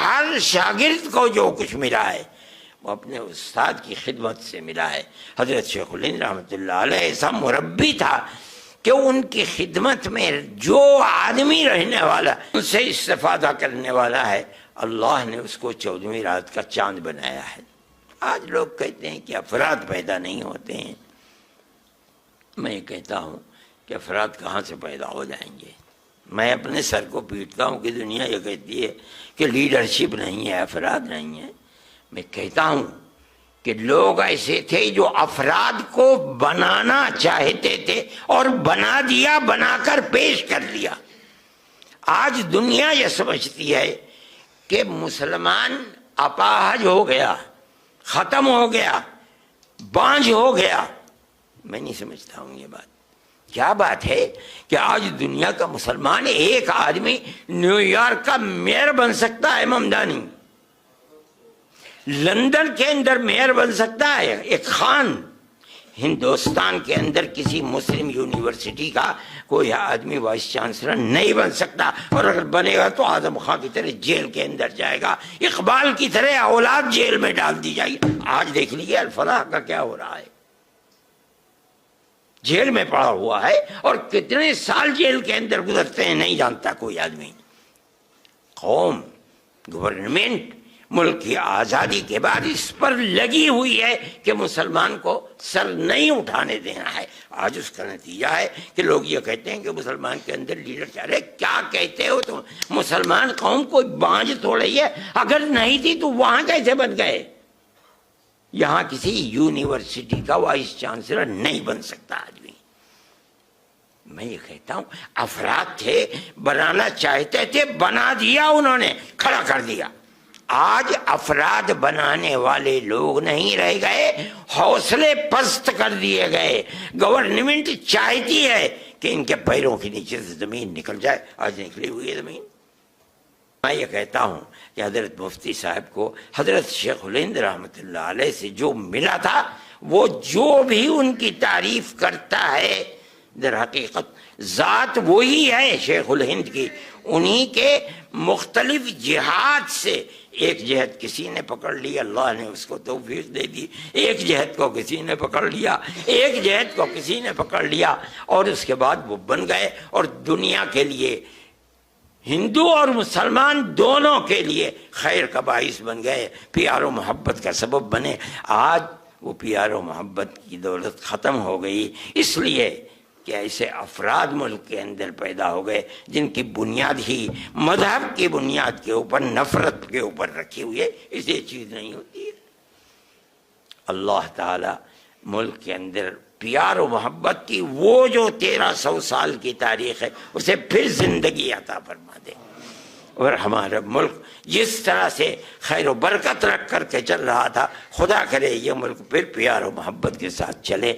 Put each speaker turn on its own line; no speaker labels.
ہر شاگرد کو جو کچھ ملا ہے وہ اپنے استاد کی خدمت سے ملا ہے۔ حضرت شیخ الہند رحمۃ اللہ علیہ ایسا مربی تھا کہ ان کی خدمت میں جو آدمی رہنے والا، ان سے استفادہ کرنے والا ہے، اللہ نے اس کو 14ویں رات کا چاند بنایا ہے۔ آج لوگ کہتے ہیں کہ افراد پیدا نہیں ہوتے ہیں، میں کہتا ہوں کہ افراد کہاں سے پیدا ہو جائیں گے؟ میں اپنے سر کو پیٹتا ہوں کہ دنیا یہ کہتی ہے کہ لیڈرشپ نہیں ہے، افراد نہیں ہے۔ میں کہتا ہوں کہ لوگ ایسے تھے جو افراد کو بنانا چاہتے تھے اور بنا دیا، بنا کر پیش کر دیا۔ آج دنیا یہ سمجھتی ہے کہ مسلمان اپاہج ہو گیا، ختم ہو گیا، بانجھ ہو گیا۔ میں نہیں سمجھتا ہوں یہ بات۔ کیا بات ہے کہ آج دنیا کا مسلمان ایک آدمی نیو یارک کا میئر بن سکتا ہے، ممدانی لندن کے اندر میئر بن سکتا ہے ایک خان، ہندوستان کے اندر کسی مسلم یونیورسٹی کا کوئی آدمی وائس چانسلر نہیں بن سکتا، اور اگر بنے گا تو اعظم خان کی طرح جیل کے اندر جائے گا، اقبال کی طرح اولاد جیل میں ڈال دی جائے گی۔ آج دیکھ لیجیے الفلاح کا کیا ہو رہا ہے، جیل میں پڑا ہوا ہے، اور کتنے سال جیل کے اندر گزرتے ہیں نہیں جانتا کوئی آدمی۔ قوم، گورنمنٹ ملک کی آزادی کے بعد اس پر لگی ہوئی ہے کہ مسلمان کو سر نہیں اٹھانے دینا ہے۔ آج اس کا نتیجہ ہے کہ لوگ یہ کہتے ہیں کہ مسلمان کے اندر لیڈر چاہ رہے۔ کیا کہتے ہو تم؟ مسلمان قوم کوئی بانجھ تھوڑی ہے، اگر نہیں تھی تو وہاں کیسے بن گئے؟ یہاں کسی یونیورسٹی کا وائس چانسلر نہیں بن سکتا آدمی۔ میں یہ کہتا ہوں افراد تھے، بنانا چاہتے تھے، بنا دیا انہوں نے، کھڑا کر دیا۔ آج افراد بنانے والے لوگ نہیں رہ گئے، حوصلے پست کر دیے گئے۔ گورنمنٹ چاہتی ہے کہ ان کے پیروں کے نیچے سے زمین نکل جائے، آج نکلی ہوئی ہے زمین۔ میں یہ کہتا ہوں کہ حضرت مفتی صاحب کو حضرت شیخ الہند رحمۃ اللہ علیہ سے جو ملا تھا، وہ جو بھی ان کی تعریف کرتا ہے در حقیقت ذات وہی ہے شیخ الہند کی۔ انہی کے مختلف جہاد سے ایک جہد کسی نے پکڑ لی، اللہ نے اس کو توفیق دے دی، ایک جہد کو کسی نے پکڑ لیا، ایک جہد کو کسی نے پکڑ لیا، اور اس کے بعد وہ بن گئے، اور دنیا کے لیے، ہندو اور مسلمان دونوں کے لیے خیر کا باعث بن گئے، پیار و محبت کا سبب بنے۔ آج وہ پیار و محبت کی دولت ختم ہو گئی، اس لیے کہ ایسے افراد ملک کے اندر پیدا ہو گئے جن کی بنیاد ہی مذہب کی بنیاد کے اوپر، نفرت کے اوپر رکھی ہوئی ہے۔ اسے چیز نہیں ہوتی ہے۔ اللہ تعالی ملک کے اندر پیار و محبت کی وہ جو 1300 سال کی تاریخ ہے اسے پھر زندگی عطا فرما دے، اور ہمارا ملک جس طرح سے خیر و برکت رکھ کر کے چل رہا تھا، خدا کرے یہ ملک پھر پیار و محبت کے ساتھ چلے۔